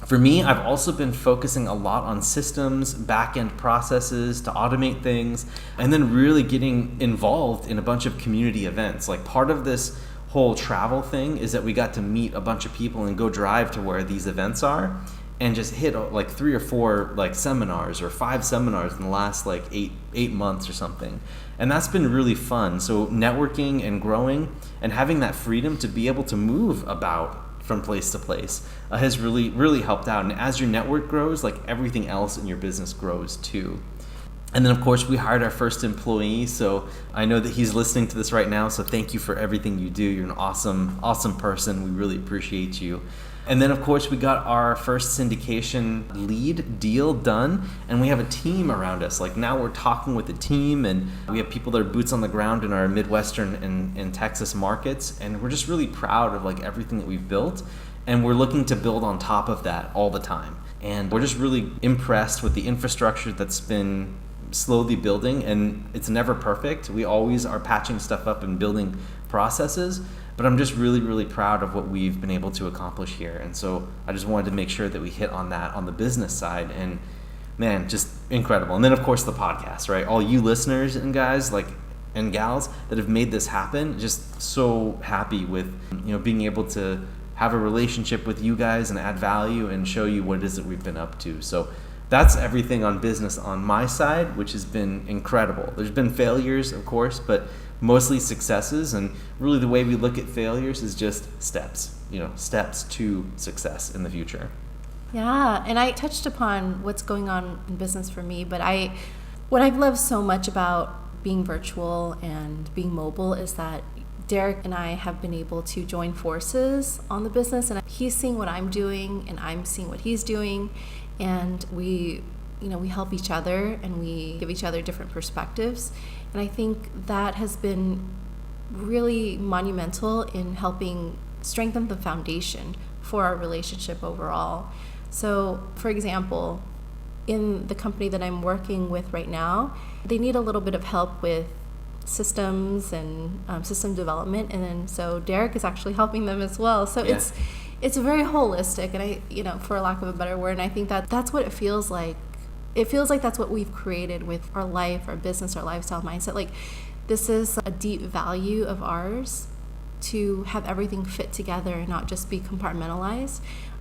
For me, I've also been focusing a lot on systems, back-end processes to automate things, and then really getting involved in a bunch of community events. Like part of this whole travel thing is that we got to meet a bunch of people and go drive to where these events are and just hit like 3 or 4 like seminars or 5 seminars in the last like eight months or something. And that's been really fun. So networking and growing and having that freedom to be able to move about from place to place has really, really helped out. And as your network grows, like everything else in your business grows too. And then, of course, we hired our first employee. So I know that he's listening to this right now. So thank you for everything you do. You're an awesome, awesome person. We really appreciate you. And then, of course, we got our first syndication lead deal done. And we have a team around us. Like now we're talking with a team, and we have people that are boots on the ground in our Midwestern and Texas markets. And we're just really proud of like everything that we've built. And we're looking to build on top of that all the time. And we're just really impressed with the infrastructure that's been slowly building, and it's never perfect. We always are patching stuff up and building processes, but I'm just really, really proud of what we've been able to accomplish here. And so I just wanted to make sure that we hit on that on the business side, and man, just incredible. And then of course the podcast, right? All you listeners and guys and gals that have made this happen, just so happy with being able to have a relationship with you guys and add value and show you what it is that we've been up to. So that's everything on business on my side, which has been incredible. There's been failures, of course, but mostly successes. And really the way we look at failures is just steps, steps to success in the future. Yeah, and I touched upon what's going on in business for me, but what I've loved so much about being virtual and being mobile is that Derek and I have been able to join forces on the business, and he's seeing what I'm doing and I'm seeing what he's doing. And we help each other and we give each other different perspectives. And I think that has been really monumental in helping strengthen the foundation for our relationship overall. So, for example, in the company that I'm working with right now, they need a little bit of help with systems and system development. And then so Derek is actually helping them as well. So yeah. It's very holistic, and for lack of a better word, and I think that's what it feels like. It feels like that's what we've created with our life, our business, our lifestyle mindset. Like this is a deep value of ours to have everything fit together and not just be compartmentalized.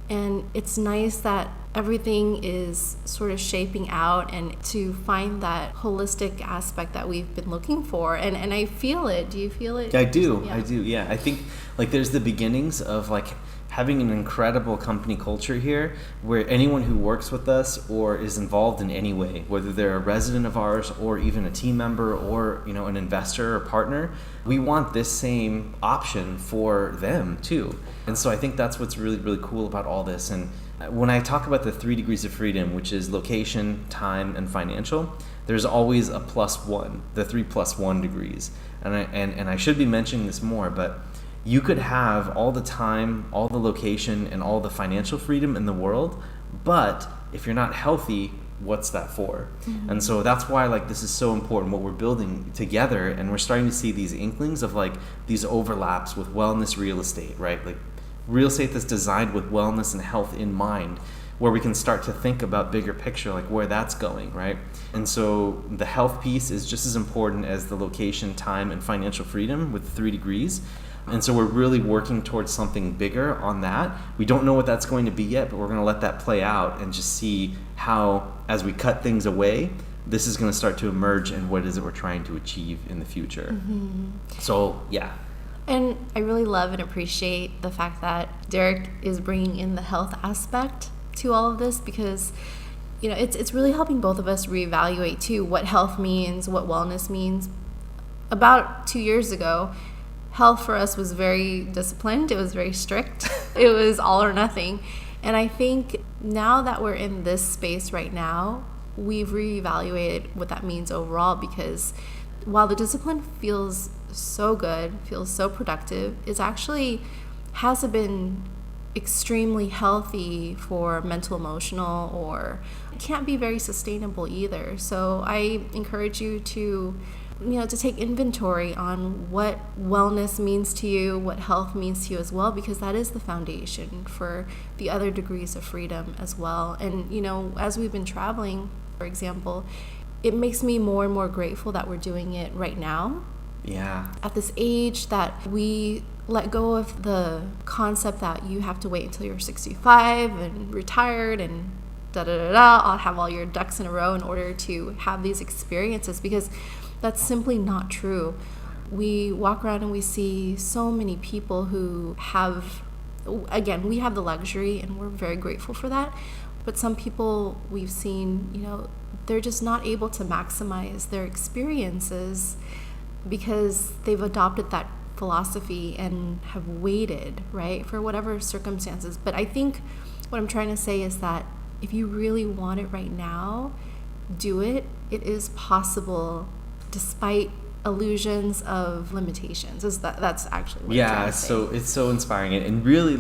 And it's nice that everything is sort of shaping out and to find that holistic aspect that we've been looking for. And I feel it. Do you feel it? I do. Yeah. I do. Yeah. I think like there's the beginnings of like having an incredible company culture here where anyone who works with us or is involved in any way, whether they're a resident of ours or even a team member or an investor or partner, we want this same option for them too. And so I think that's what's really, really cool about all this. And when I talk about the 3 degrees of freedom, which is location, time, and financial, there's always a +1, the 3 + 1 degrees. And I should be mentioning this more, but you could have all the time, all the location, and all the financial freedom in the world, but if you're not healthy, what's that for? Mm-hmm. And so that's why like this is so important, what we're building together, and we're starting to see these inklings of like these overlaps with wellness real estate, right? Like real estate that's designed with wellness and health in mind, where we can start to think about bigger picture, like where that's going, right? And so the health piece is just as important as the location, time, and financial freedom with 3 degrees. And so we're really working towards something bigger on that. We don't know what that's going to be yet, but we're going to let that play out and just see how, as we cut things away, this is going to start to emerge and what is it we're trying to achieve in the future. Mm-hmm. So, yeah. And I really love and appreciate the fact that Derek is bringing in the health aspect to all of this, because it's really helping both of us reevaluate too what health means, what wellness means. About 2 years ago, health for us was very disciplined. It was very strict. It was all or nothing. And I think now that we're in this space right now, we've reevaluated what that means overall, because while the discipline feels so good, feels so productive, it actually hasn't been extremely healthy for mental, emotional, or it can't be very sustainable either. So I encourage you to to take inventory on what wellness means to you, what health means to you as well, because that is the foundation for the other degrees of freedom as well. And as we've been traveling, for example, it makes me more and more grateful that we're doing it right now. Yeah. At this age, that we let go of the concept that you have to wait until you're 65 and retired and I'll have all your ducks in a row in order to have these experiences, because that's simply not true. We walk around and we see so many people who have, again, we have the luxury and we're very grateful for that. But some people we've seen, they're just not able to maximize their experiences because they've adopted that philosophy and have waited, right, for whatever circumstances. But I think what I'm trying to say is that if you really want it right now, do it. It is possible despite illusions of limitations. That's actually what I'm trying to say. So it's so inspiring. And really,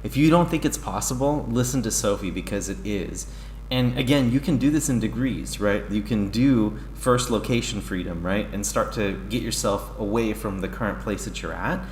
if you don't think it's possible, listen to Sophie, because it is. And again, you can do this in degrees, right? You can do first location freedom, right? And start to get yourself away from the current place that you're at.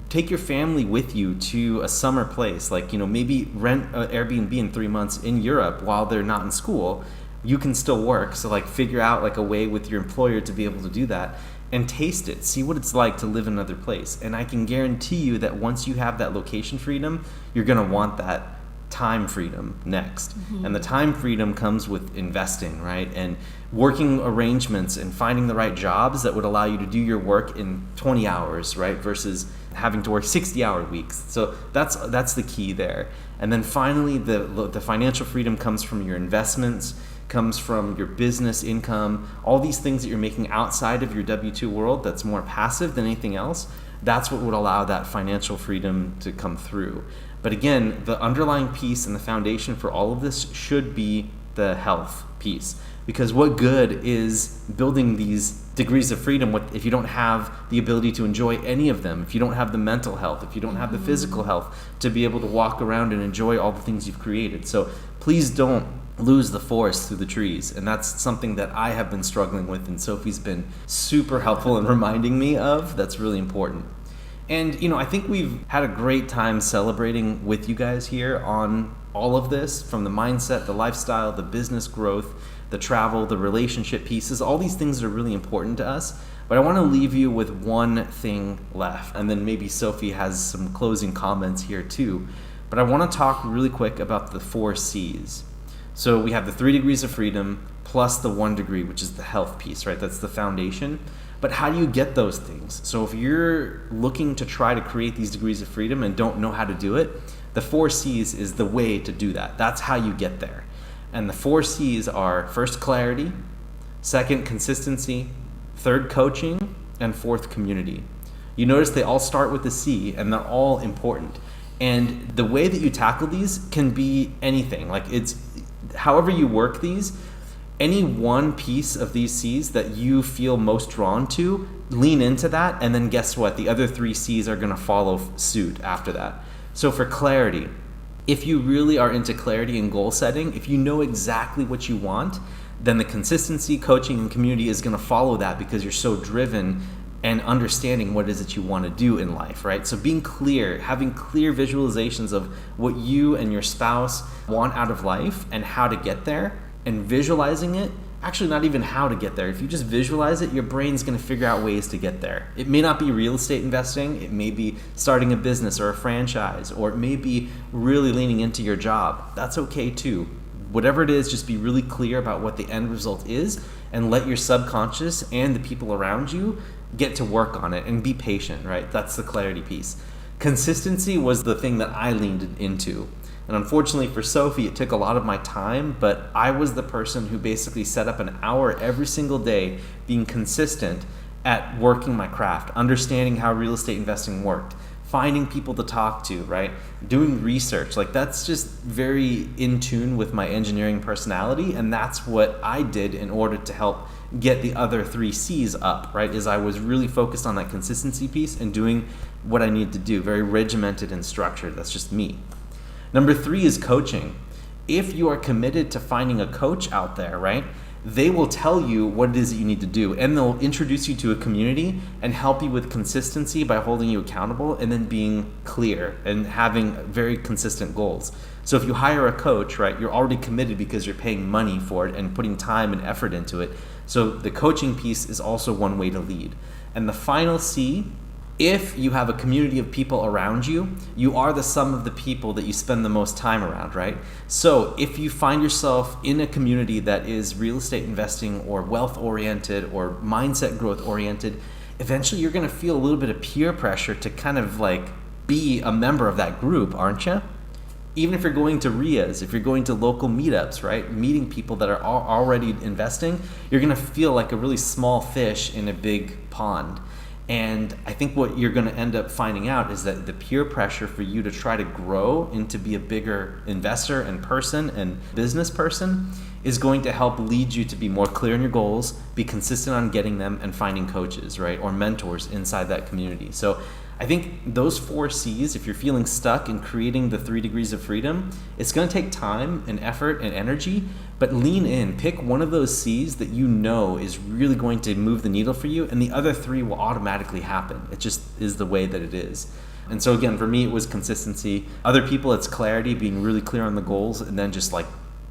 Take your family with you to a summer place, maybe rent an Airbnb in 3 months in Europe while they're not in school. You can still work. So figure out a way with your employer to be able to do that and taste it. See what it's like to live in another place. And I can guarantee you that once you have that location freedom, you're going to want that time freedom next. Mm-hmm. And the time freedom comes with investing, right? And working arrangements and finding the right jobs that would allow you to do your work in 20 hours, right? Versus having to work 60-hour weeks. So that's the key there. And then finally, the financial freedom comes from your investments, comes from your business income, all these things that you're making outside of your W-2 world that's more passive than anything else. That's what would allow that financial freedom to come through. But again, the underlying piece and the foundation for all of this should be the health piece. Because what good is building these degrees of freedom if you don't have the ability to enjoy any of them, if you don't have the mental health, if you don't have the physical health to be able to walk around and enjoy all the things you've created. So please don't lose the forest through the trees. And that's something that I have been struggling with, and Sophie's been super helpful in reminding me of. That's really important. And, I think we've had a great time celebrating with you guys here on all of this, from the mindset, the lifestyle, the business growth, the travel, the relationship pieces, all these things that are really important to us. But I want to leave you with one thing left, and then maybe Sophie has some closing comments here too. But I want to talk really quick about the 4 C's. So we have the 3 degrees of freedom plus the 1 degree, which is the health piece, right? That's the foundation. But how do you get those things? So if you're looking to try to create these degrees of freedom and don't know how to do it, the 4 C's is the way to do that. That's how you get there. And the 4 C's are: first, clarity; second, consistency; third, coaching; and fourth, community. You notice they all start with the C, and they're all important. And the way that you tackle these can be anything. It's however you work these, any one piece of these C's that you feel most drawn to, lean into that, and then guess what? The other 3 C's are going to follow suit after that. So for clarity, if you really are into clarity and goal setting, if you know exactly what you want, then the consistency, coaching, and community is going to follow that, because you're so driven and understanding what it is that you want to do in life, right? So being clear, having clear visualizations of what you and your spouse want out of life and how to get there, and visualizing it. Actually, not even how to get there. If you just visualize it, your brain's going to figure out ways to get there. It may not be real estate investing. It may be starting a business or a franchise, or it may be really leaning into your job. That's okay too. Whatever it is, just be really clear about what the end result is, and let your subconscious and the people around you get to work on it, and be patient, right? That's the clarity piece. Consistency was the thing that I leaned into. And unfortunately for Sophie, it took a lot of my time, but I was the person who basically set up an hour every single day being consistent at working my craft, understanding how real estate investing worked, finding people to talk to, right? Doing research. Like, that's just very in tune with my engineering personality, and that's what I did in order to help get the other 3 C's up, right? Is I was really focused on that consistency piece and doing what I need to do, very regimented and structured. That's just me. Number 3 is coaching. If you are committed to finding a coach out there, right, they will tell you what it is that you need to do, and they'll introduce you to a community and help you with consistency by holding you accountable and then being clear and having very consistent goals. So if you hire a coach, right, you're already committed because you're paying money for it and putting time and effort into it. So the coaching piece is also one way to lead. And the final C, if you have a community of people around you, you are the sum of the people that you spend the most time around, right? So if you find yourself in a community that is real estate investing or wealth oriented or mindset growth oriented, eventually you're going to feel a little bit of peer pressure to kind of like be a member of that group, aren't you? Even if you're going to RIAs, if you're going to local meetups, right? Meeting people that are already investing, you're going to feel like a really small fish in a big pond. And I think what you're going to end up finding out is that the peer pressure for you to try to grow and to be a bigger investor and person and business person is going to help lead you to be more clear in your goals, be consistent on getting them, and finding coaches, right, or mentors inside that community. So I think those 4 C's, if you're feeling stuck in creating the 3 degrees of freedom, it's going to take time and effort and energy, but lean in. Pick one of those C's that you know is really going to move the needle for you, and the other 3 will automatically happen. It just is the way that it is. And so again, for me, it was consistency. Other people, it's clarity, being really clear on the goals, and then just like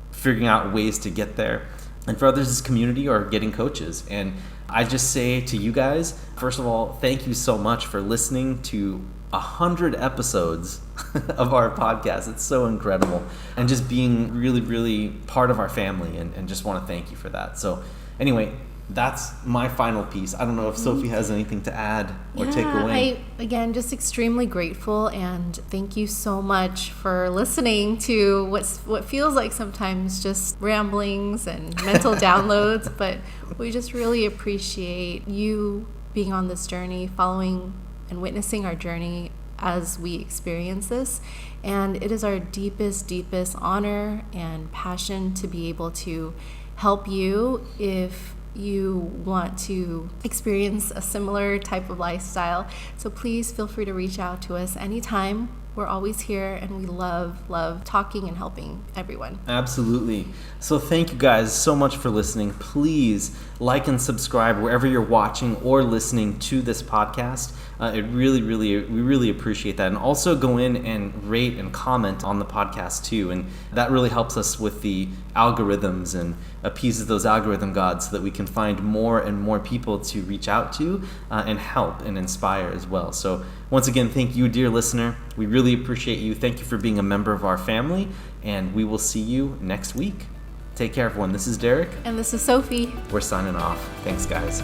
figuring out ways to get there. And for others, it's community or getting coaches. And I just say to you guys, first of all, thank you so much for listening to 100 episodes of our podcast. It's so incredible. And just being really, really part of our family, and just want to thank you for that. So anyway, that's my final piece. I don't know if Sophie has anything to add or take away. Again, just extremely grateful, and thank you so much for listening to what feels like sometimes just ramblings and mental downloads, but we just really appreciate you being on this journey, following and witnessing our journey as we experience this. And it is our deepest, deepest honor and passion to be able to help you if you want to experience a similar type of lifestyle. So please feel free to reach out to us anytime. We're always here, and we love talking and helping everyone. Absolutely. So thank you guys so much for listening. Please like and subscribe wherever you're watching or listening to this podcast. We really appreciate that. And also go in and rate and comment on the podcast too. And that really helps us with the algorithms and appeases those algorithm gods so that we can find more and more people to reach out to and help and inspire as well. So once again, thank you, dear listener. We really appreciate you. Thank you for being a member of our family, and we will see you next week. Take care, everyone. This is Derek. And this is Sophie. We're signing off. Thanks, guys.